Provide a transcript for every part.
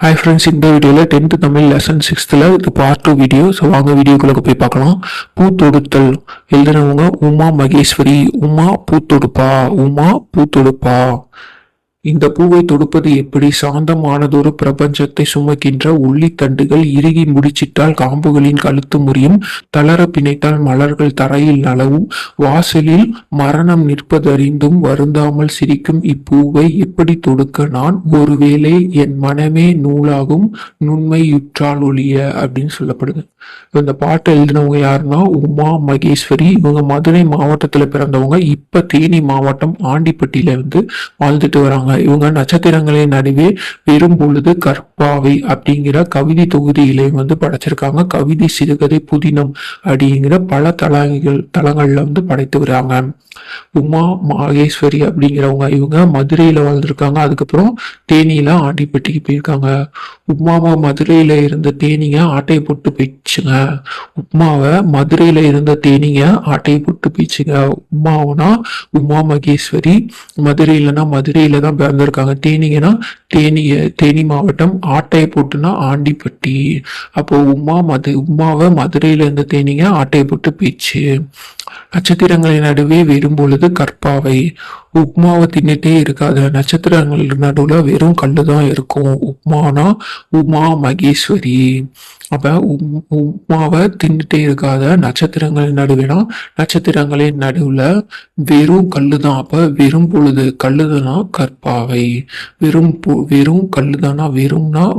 Hi friends, இந்த வீடியோவில் 10th Tamil lesson 6th இது பார்ட் 2 வீடியோ. ஸோ வாங்க வீடியோக்குள்ளே போய் பார்க்கலாம். பூ தொடுத்தல் எழுதுனவங்க உமா மகேஸ்வரி. உமா பூ தொடுப்பா, உமா பூ தொடுப்பா. இந்த பூவை தொடுப்பது எப்படி? சாந்தமானதொரு பிரபஞ்சத்தை சுமக்கின்ற உள்ளித்தண்டுகள் இறுகி முடிச்சிட்டால் காம்புகளின் கழுத்து முறியும், தளர பிணைத்தால் மலர்கள் தரையில் நலவும், வாசலில் மரணம் நிற்பதறிந்தும் வருந்தாமல் சிரிக்கும் இப்பூவை எப்படி தொடுக்க நான்? ஒருவேளை என் மனமே நூலாகும் நுண்மையுற்றால் ஒழிய அப்படின்னு சொல்லப்படுது. இந்த பாட்டை எழுதினவங்க யாருன்னா உமா மகேஸ்வரி. இவங்க மதுரை மாவட்டத்துல பிறந்தவங்க. இப்ப தேனி மாவட்டம் ஆண்டிப்பட்டியில வாழ்ந்துட்டு வராங்க. இவங்க நட்சத்திரங்களின் நடுவே பெரும் பொழுது கற்பாவை அப்படிங்கிற கவிதை தொகுதியிலே படைச்சிருக்காங்க. கவிதை சிறுகதை புதினம் அப்படிங்கிற பல தளங்கள்ல படைத்து வராங்க. உமா மகேஸ்வரி அப்படிங்கிறவங்க இவங்க மதுரையில வாழ்ந்திருக்காங்க. அதுக்கப்புறம் தேனியில ஆண்டிப்பட்டிக்கு போயிருக்காங்க. உமாவை மதுரையில இருந்த தேனிங்க ஆட்டையை போட்டு போயிடுச்சுங்க. உமாவை மதுரையில இருந்த தேனிங்க ஆட்டையை போட்டு போயிடுச்சுங்க. உமாவனா உமா மகேஸ்வரி, மதுரையில தான் பிறந்திருக்காங்க. தேனிங்கன்னா தேனி மாவட்டம், ஆட்டையை போட்டுனா ஆண்டிப்பட்டி. அப்போ உமாவை மதுரையில இருந்த தேனிங்க ஆட்டையை போட்டு போயிடுச்சு. நட்சத்திரங்களின் நடுவே வெறும் பொழுது கற்பாவை. உப்மாவை தின்னுட்டே இருக்காது, நட்சத்திரங்கள் நடுவுல வெறும் கல்லுதான் இருக்கும். உப்மானா உமா மகேஸ்வரி. அப்ப உப்மாவை தின்னுட்டே இருக்காத நட்சத்திரங்களின் நடுவேனா நட்சத்திரங்களின் நடுவுல வெறும் கல்லுதான். அப்ப வெறும் பொழுது கல்லுதானா கற்பாவை. வெறும் கல்லுதானா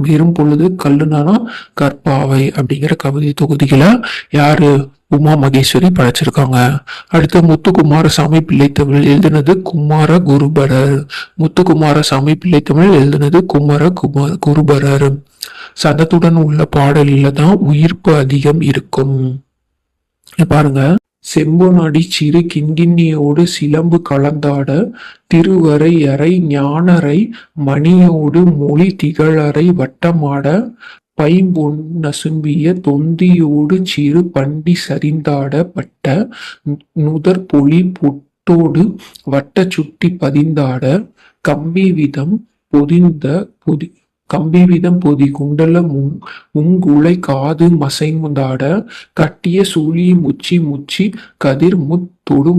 வெறும் பொழுது கல்லுதானா கற்பாவை அப்படிங்கிற கவிதை தொகுதிகளை யாரு? உமா மகேஸ்வரி படைச்சிருக்காங்க. அடுத்து முத்துக்குமாரசாமி பிள்ளைத்தமிழ் எழுதினது குமார குருபரர். முத்துக்குமாரசாமி பிள்ளைத்தமிழ் எழுதினது குருபரர். சதத்துடன் உள்ள பாடலில தான் உயிர்ப்பு அதிகம் இருக்கும். பாருங்க. செம்பொனடி சிறு கிண்கிண்ணியோடு சிலம்பு கலந்தாட, திருவரை அறை ஞானரை மணியோடு மொழி திகழறை வட்டமாட, பைம்பொன் நசும்பிய தொந்தியோடு சிறு பண்டி சரிந்தாட பட்ட, நுதற்பொலி பொட்டோடு வட்ட சுட்டி பதிந்தாட, கம்பிவிதம் பொதி குண்டல முங்குளை காது மசைமுந்தாட, கட்டிய சூழி முச்சி கதிர் முத்தொடு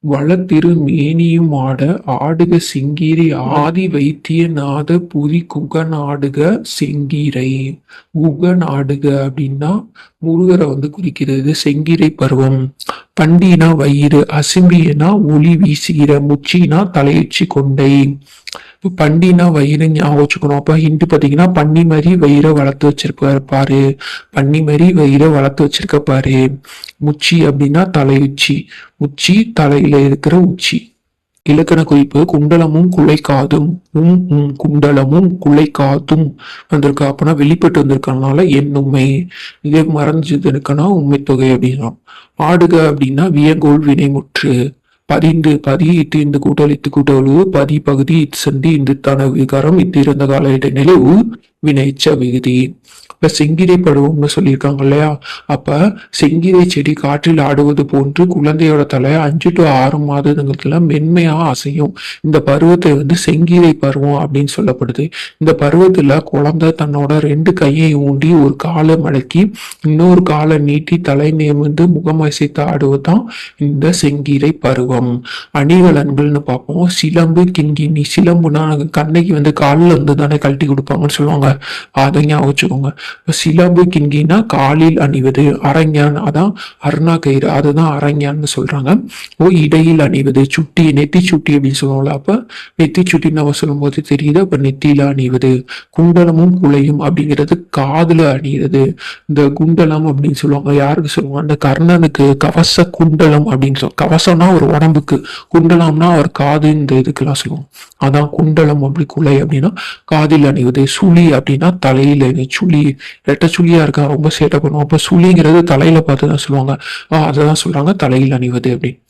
வளத்திரு மேனியும் ஆட, ஆடுக செங்கீரை ஆதி வைத்திய நாத புதி குகநாடுக செங்கீரை. குகநாடுக அப்படின்னா முருகரை குறிக்கிறது. செங்கீரை பருவம். பண்டினா வயிறு, அசிம்பினா ஒளி வீசுகிற, முச்சினா தலையுச்சி கொண்டை. பண்டினா வயிறு ஞாபகம் வச்சுக்கணும். அப்ப ஹிந்து பாத்தீங்கன்னா பன்னி மாதிரி வயிறை வளர்த்து வச்சிருப்பாரு பாரு. பன்னி மாதிரி வயிறை வளர்த்து வச்சிருக்க பாரு. முச்சி அப்படின்னா தலையுச்சி. முச்சி தலையில இருக்கிற உச்சி. இலக்கண குறிப்பு குண்டலமும் குலை காதும். குண்டலமும் குலை காதும் வந்திருக்கா. அப்பனா வெளிப்பட்டு வந்திருக்கனால என்னுமை. இதே மறைஞ்சது இருக்கனா உண்மை தொகை அப்படின்னா. ஆடுக அப்படின்னா வியங்கோள் வினைமுற்று. பதி இட்டு இந்த கூட்டல் கூட்டளவு பதி பகுதி சண்டி இந்துத்தான விகாரம் இத்திருந்த கால இடைநிலை வினைச்ச விகுதி. இப்ப செங்கீரை பருவம்னு சொல்லியிருக்காங்க இல்லையா? அப்ப செங்கீரை செடி காற்றில் ஆடுவது போன்று குழந்தையோட தலை 5 to 6 மாதங்கள்ல மென்மையா அசையும். இந்த பருவத்தை செங்கீரை பருவம் அப்படின்னு சொல்லப்படுது. இந்த பருவத்துல குழந்தை தன்னோட 2 கையை ஊண்டி ஒரு காலை மடக்கி இன்னொரு காலை நீட்டி தலை நிமிர்ந்து முகம் அசைத்து ஆடுவதுதான் இந்த செங்கீரை பருவம். அணிகலன்கள்னு பார்ப்போம். சிலம்பு கிண்கிணி. சிலம்புனா கண்ணைக்கு காலில் தானே கழட்டி கொடுப்பாங்கன்னு சொல்லுவாங்க. அதை ஞாபகம் வச்சுக்கோங்க. சிலம்பு கிண்கினா காலில் அணிவது. அரஞ்ஞான் அதான் அருணா கயிறு, அதுதான் அரஞ்ஞான்னு சொல்றாங்க. இடையில் அணிவது சுட்டி, நெத்தி சுட்டி அப்படின்னு சொல்லுவாங்களா? அப்ப நெத்தி சுட்டி நம்ம சொல்லும் போது தெரியுது. அப்ப நெத்தியில அணிவது. குண்டலமும் குலையும் அப்படிங்கிறது காதுல அணிகிறது. இந்த குண்டலம் அப்படின்னு சொல்லுவாங்க. யாருக்கு சொல்லுவாங்க? அந்த கர்ணனுக்கு கவச குண்டலம் அப்படின்னு சொல்லுவாங்க. கவசம்னா ஒரு உடம்புக்கு, குண்டலம்னா அவர் காது, இந்த இதுக்கெல்லாம் சொல்லுவோம். அதான் குண்டலம். அப்படி குலை அப்படின்னா காதில் அணிவது. சுழி அப்படின்னா தலையில. சுழி ரெட்ட சுழியா இருக்கா, ரொம்ப சேட்டை பண்ணுவோம். அப்ப சுழிங்கிறது தலையில பார்த்துதான் சொல்லுவாங்க. அததான் சொல்றாங்க தலையில் அணிவது அப்படின்னு.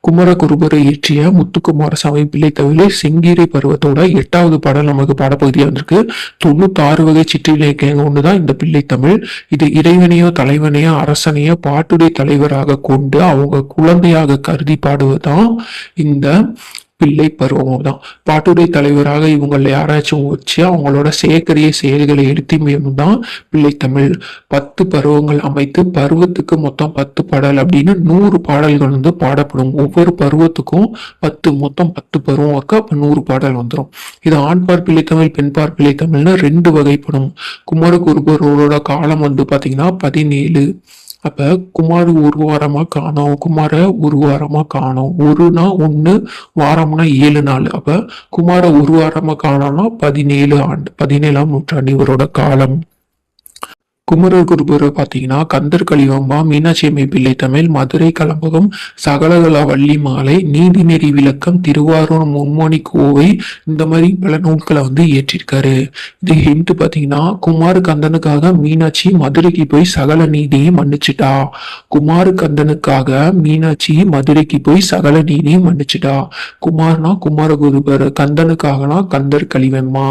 குமரகுருபரை இயற்றிய முத்துக்குமாரசாமி பிள்ளைத்தமிழ் செங்கீரை பருவத்தோட 8வது பாடல் நமக்கு பாடப்பகுதியா வந்திருக்கு. 96 வகை சிற்றிலக்கியங்க ஒண்ணுதான் இந்த பிள்ளைத்தமிழ். இது இறைவனையோ தலைவனையோ அரசனையோ பாட்டுடைய தலைவராக கொண்டு அவங்க குழந்தையாக கருதி பாடுவதுதான் இந்த பிள்ளை பருவம் தான். பாட்டுடை தலைவராக இவங்கள யாராச்சும் வச்சு அவங்களோட செயற்கரிய செயல்களை எடுத்து தான் பிள்ளைத்தமிழ். 10 பருவங்கள் அமைத்து பருவத்துக்கு மொத்தம் 10 பாடல் அப்படின்னு 100 பாடல்கள் வந்து பாடப்படும். ஒவ்வொரு பருவத்துக்கும் 10 மொத்தம் 10 பருவம் இருக்க அப்ப 100 பாடல் வந்துடும். இது ஆண்பார் பிள்ளைத்தமிழ் பெண்பார் பிள்ளைத்தமிழ்னு 2 வகைப்படும். குமரகுருபரோட காலம் வந்து பாத்தீங்கன்னா 17. அப்ப குமார் ஒரு வாரமா காணோம், குமார ஒரு வாரமா காணோம். ஒருனா 1, வாரம்னா 7 நாள். அப்ப குமார ஒரு வாரமா காணோம்னா 17 ஆண்டு, 17ஆம் நூற்றாண்டு இவரோட காலம். குமரர் குருபர் பாத்தீங்கன்னா கந்தர் கலிவம்பா, மீனாட்சி அம்மை பிள்ளை தமிழ், மதுரை கலம்பகம், சகலகல வள்ளி மாலை, நீதிநெறி விளக்கம், திருவாரூர் மும்மணி கோவை, இந்த மாதிரி பல நூல்களை வந்து ஏற்றிருக்காரு. இது ஹிண்ட் பாத்தீங்கன்னா குமார் கந்தனுக்காக மீனாட்சி மதுரைக்கு போய் சகல நீதியும் மன்னிச்சுட்டா. குமார் கந்தனுக்காக மீனாட்சி மதுரைக்கு போய் சகல நீதியும் மன்னிச்சுட்டா. குமார்னா குமாரகுருபர், கந்தனுக்காகனா கந்தர் கலிவெம்மா,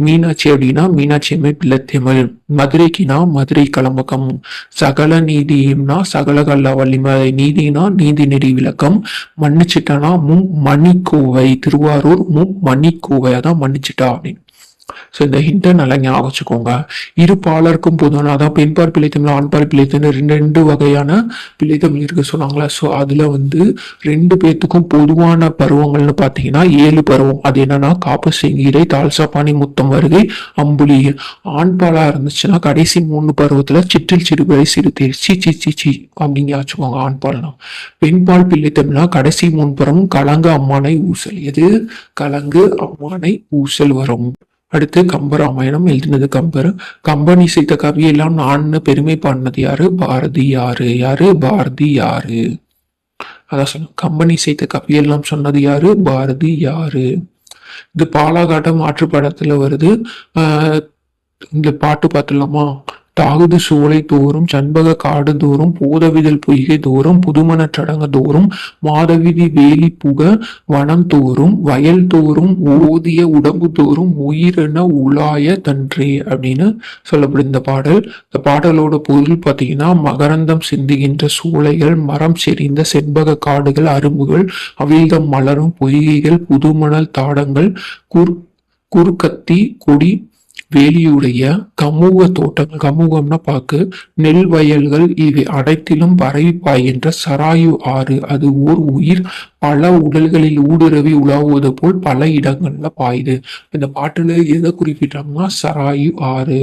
மீனாட்சி அப்படின்னா மீனாட்சி அம்மை பிள்ளை தமிழ், மதுரைக்குனா மதுரை கலம்பகம், சகல நீதினா சகலகல்ல வள்ளிமலை, நீதினா நீதி நெறி விளக்கம், மன்னிச்சிட்டானா மணிக்கோவை, திருவாரூர் மணிக்கோவை, அதான் மன்னிச்சிட்டா அப்படின்னு. ஸோ இந்த ஹிண்ட்டை நல்லா ஞாபகம் வச்சுக்கோங்க. இரு பாலருக்கும் பொதுவான அதான் பெண்பார் பிள்ளைத்தமிழ் ஆண்பார் பிள்ளைத்தமிழ் 2 வகையான பிள்ளைத்தமிழ் இருக்கு சொன்னாங்களா. ஸோ அதுல வந்து 2 பேர்த்துக்கும் பொதுவான பருவங்கள்னு பார்த்தீங்கன்னா 7 பருவம். அது என்னன்னா காப்பு செங்கீரை, தாழ்சாப்பாணி, முத்தம் வருகை, அம்புலி. ஆண்பாலா இருந்துச்சுன்னா கடைசி 3 பருவத்துல சிற்றில் சிறுபிறை சிறுதேர் சி அப்படிங்க வச்சுக்கோங்க ஆண்பால்னா. பெண்பால் பிள்ளைத்தமிழ்னா கடைசி 3 பருவம் கலங்கு அம்மானை ஊசல். எது கலங்கு அம்மானை ஊசல் வரும். அடுத்து கம்பராமாயணம் எழுதினது கம்பர். கம்பன் இசைத்த கவியெல்லாம் நான் பெருமை பாடினது யாரு? பாரதியாரு. யாரு? பாரதியாரு. அதான் சொன்ன கம்பன் இசைத்த கவியெல்லாம் சொன்னது யாரு? பாரதியாரு. இது பாலாகாட்டம் ஆற்றுப்படத்துல வருது. இந்த பாட்டு பார்த்துலாமா? தாகுது சோலை தோறும் சண்பக காடு தோறும் போதவிதழ் பொய்கை தோறும் புதுமண சடங்கு தோறும் மாதவிதி வேலி புக வனம் தோறும் வயல் தோறும் ஓதிய உடம்பு தோறும் உயிரென உலாய தன்றே அப்படின்னு சொல்லப்படும் இந்த பாடல். இந்த பாடலோட பொருள் பார்த்தீங்கன்னா மகரந்தம் சிந்துகின்ற சோலைகள், மரம் செறிந்த செண்பக காடுகள், அரும்புகள், அவிழ்தம் மலரும் பொய்கைகள், புதுமணல் தாடங்கள், குறுக்கத்தி கொடி வேலியுடைய கமுக தோட்டங்கள், கமுகம்னா பாக்கு, நெல் வயல்கள் இவை அனைத்திலும் பரவி பாய்கின்ற சராயு ஆறு. அது ஓர் உயிர் பல உடல்களில் ஊடுருவி உலாவுவது போல் பல இடங்கள்ல பாயுது. இந்த பாட்டுல எதை குறிப்பிட்டாங்கன்னா சராயு ஆறு.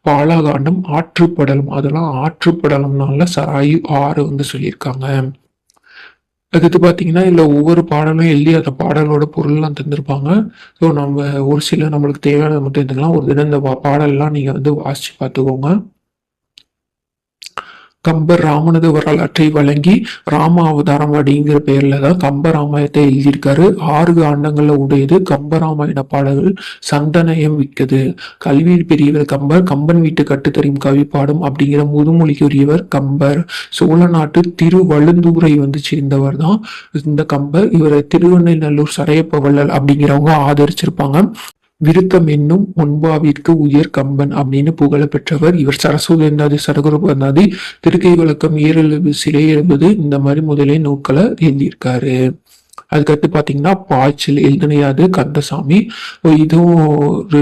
பாலகாண்டம் ஆற்றுப்படலம், அதெல்லாம் ஆற்றுப்படலம்னால சராயு ஆறு வந்து சொல்லியிருக்காங்க. அடுத்து பார்த்தீங்கன்னா இல்லை ஒவ்வொரு பாடலும் எழுதி அந்த பாடலோட பொருள்லாம் தந்திருப்பாங்க. ஸோ நம்ம ஒரு சில நம்மளுக்கு தேவையானதை மட்டும் எடுத்துக்கலாம். ஒரு தினம் இந்த பாடல்லாம் நீங்கள் வந்து வாசித்து பார்த்துக்கோங்க. கம்பர் ராமனது வரலாற்றை வழங்கி ராம அவதாரம் அப்படிங்கிற பெயர்ல தான் கம்ப ராமாயணத்தை எழுதியிருக்காரு. 6 ஆண்டங்கள்ல உடையது கம்பராமாயண பாடல்கள். சந்தனயம் விற்கது. கல்வியில் பெரியவர் கம்பர். கம்பன் வீட்டு கட்டுத்தறியும் கவி பாடும் அப்படிங்கிற முதுமொழிக்கு உரியவர் கம்பர். சோழ நாட்டு திருவழுந்தூரை வந்து சேர்ந்தவர் தான் இந்த கம்பர். இவரை திருவண்ணநல்லூர் சரையப்ப வள்ளல் அப்படிங்கிறவங்க ஆதரிச்சிருப்பாங்க. விருத்தம் என்னும் ஒன்பாவிற்கு உயர் கம்பன் அப்படின்னு புகழ பெற்றவர் இவர். சரஸ்வதி சரகுருபந்தாதி, திருக்கை விளக்கம், ஏறெழுபது, சிலை எழுபது, இந்த மாதிரி முதலே நூல்களை எழுதியிருக்காரு. அதுக்கடுத்து பாத்தீங்கன்னா பாய்ச்சல் எழுதினையாது கந்தசாமி. இதுவும் ஒரு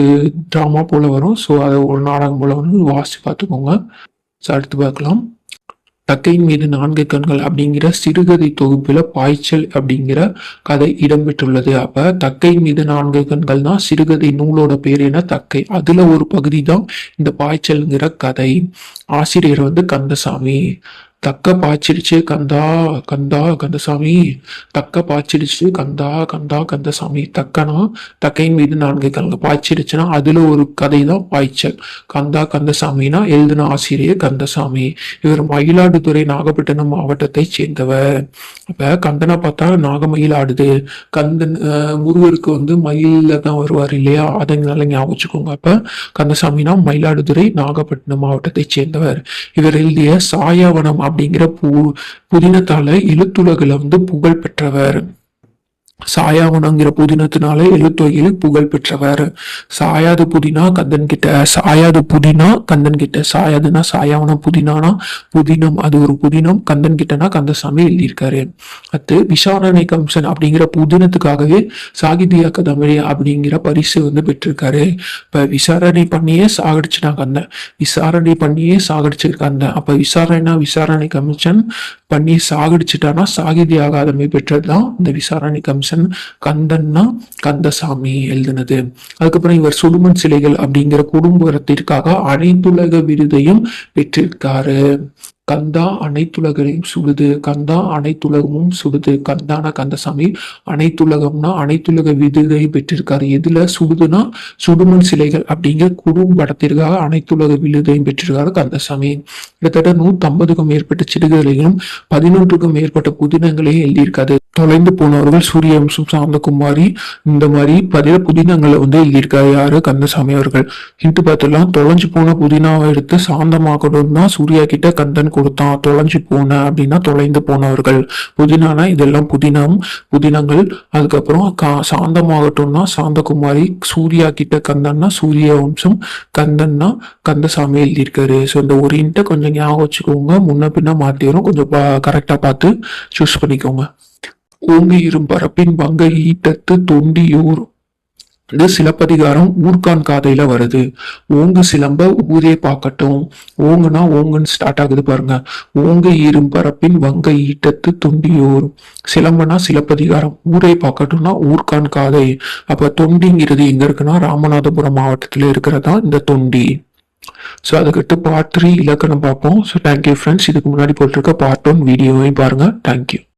டிராமா போல வரும். ஸோ அதை ஒரு நாடகம் போல வரும். வாசித்து பார்த்துக்கோங்க. ஸோ அடுத்து பார்க்கலாம். தக்கையின் மீது 4 கண்கள் அப்படிங்கிற சிறுகதை தொகுப்புல பாய்ச்சல் அப்படிங்கிற கதை இடம்பெற்றுள்ளது. அப்ப தக்கையின் மீது 4 கண்கள் தான் சிறுகதை நூலோட பேர் என்ன? தக்கை. அதுல ஒரு பகுதி தான் இந்த பாய்ச்சல்ங்கிற கதை. ஆசிரியர் வந்து கந்தசாமி. தக்க பாய்ச்சிடுச்சு கந்தா கந்தா கந்தசாமி, தக்க பாய்ச்சிடுச்சு கந்தா கந்தா கந்தசாமி. தக்கனா தக்கையின் மீது 4 கண்கள், பாய்ச்சிடுச்சுன்னா அதுல ஒரு கதை தான் பாய்ச்சல். கந்தா கந்தசாமினா எழுதின ஆசிரியர் கந்தசாமி. இவர் மயிலாடுதுறை நாகப்பட்டினம் மாவட்டத்தை சேர்ந்தவர். அப்ப கந்தனை பார்த்தா நாகமயில் ஆடுது. கந்தன் முருகருக்கு வந்து மயில தான் வருவார் இல்லையா, அதை நல்லா ஞாபகம் வச்சுக்கோங்க. அப்ப கந்தசாமினா மயிலாடுதுறை நாகப்பட்டினம் மாவட்டத்தை சேர்ந்தவர். இவர் எழுதிய சாயாவனம் அப்படிங்கிற புதினத்தால எழுத்துலகில வந்து புகழ் பெற்றவர். சாயாவனங்கிற புதினத்தினால எழுத்தொகையில் புகழ் பெற்றவர். சாயாது புதினா கந்தன் கிட்ட, சாயாது புதினா கந்தன் கிட்ட, சாயாதுன்னா சாயாவனம், புதினானா புதினம், அது ஒரு புதினம், கந்தன் கிட்டனா கந்தசாமி எழுதியிருக்காரு. அடுத்து விசாரணை கம்சன் அப்படிங்கிற புதினத்துக்காகவே சாகித்ய அகாதமி அப்படிங்கிற பரிசு பெற்றிருக்காரு. இப்ப விசாரணை பண்ணியே சாகடிச்சுட்டான் கந்தன், விசாரணை பண்ணியே சாகடிச்சிருக்காங்க. அப்ப விசாரணை கமிஷன் பண்ணி சாகடிச்சுட்டானா சாகித்ய அகாதமி பெற்றதுதான் இந்த விசாரணை கமிஷன். கந்தன்னா கந்தசாமி எழுதினது. அதுக்கப்புறம் இவர் சுடுமண் சிலைகள் அப்படிங்கிற குடும்பத்திற்காக அனைத்துலக விருதையும் பெற்றிருக்காரு. கந்தா அனைத்துலகையும் சுடுது, கந்தா அனைத்துலகமும் சுடுது, கந்தான கந்தசாமி, அனைத்துலகம்னா அனைத்துலக விருதை பெற்றிருக்காரு. எதுல சுடுதுன்னா சுடுமண் சிலைகள் அப்படிங்கிற குறும்படத்திற்காக அனைத்துலக விருதையும் பெற்றிருக்காரு கந்தசாமி. கிட்டத்தட்ட 150க்கும் மேற்பட்ட சிறுகதைகளும் 11க்கும் மேற்பட்ட புதினங்களையும் எழுதியிருக்காரு. தொலைந்து போனவர்கள், சூரியவம்சம், சாந்தகுமாரி, இந்த மாதிரி 10 புதினங்களை எழுதியிருக்காரு யாரு, கந்தசாமி அவர்கள். ஹிண்ட் பார்த்துலாம், தொலைஞ்சு போன புதினாவை எடுத்து சாந்தமாகணும் தான் சூர்யா கிட்ட கந்தன் கொடுத்தான். தொலைஞ்சு போன அப்படின்னா தொலைந்து போனவர்கள், புதினானா இதெல்லாம் புதினங்கள். அதுக்கப்புறம் சாந்தமாகட்டும்னா சாந்தகுமாரி, சூர்யா கிட்ட கந்தன்னா சூரிய வம்சம், கந்தன்னா கந்தசாமி எழுதியிருக்காரு. ஸோ இந்த ஒரு ஹிண்ட்டை கொஞ்சம் ஞாபகம் வச்சுக்கோங்க, முன்ன பின்ன மாத்திரும், கொஞ்சம் கரெக்டா பார்த்து சூஸ் பண்ணிக்கோங்க. ஓங்கி இரும்பரப்பின் வங்க ஈட்டத்து தொண்டியூர், இது சிலப்பதிகாரம் ஊர்கான் காதையில வருது. ஓங்கு சிலம்ப ஊரே பார்க்கட்டும், ஓங்குனா ஓங்குன்னு ஸ்டார்ட் ஆகுது பாருங்க. ஓங்கு இரும்பரப்பின் வங்க ஈட்டத்து தொண்டியூர், சிலம்பனா சிலப்பதிகாரம், ஊரே பார்க்கட்டும்னா ஊர்கான் காதை. அப்ப தொண்டிங்கிறது எங்க இருக்குன்னா ராமநாதபுரம் மாவட்டத்துல இருக்கிறதா இந்த தொண்டி. ஸோ அதுக்கிட்ட பார்ட் 3 இலக்கணம் பார்ப்போம். So thank you friends. இதுக்கு முன்னாடி போட்டிருக்க பார்ட் 1 வீடியோவையும் பாருங்க. தேங்க்யூ.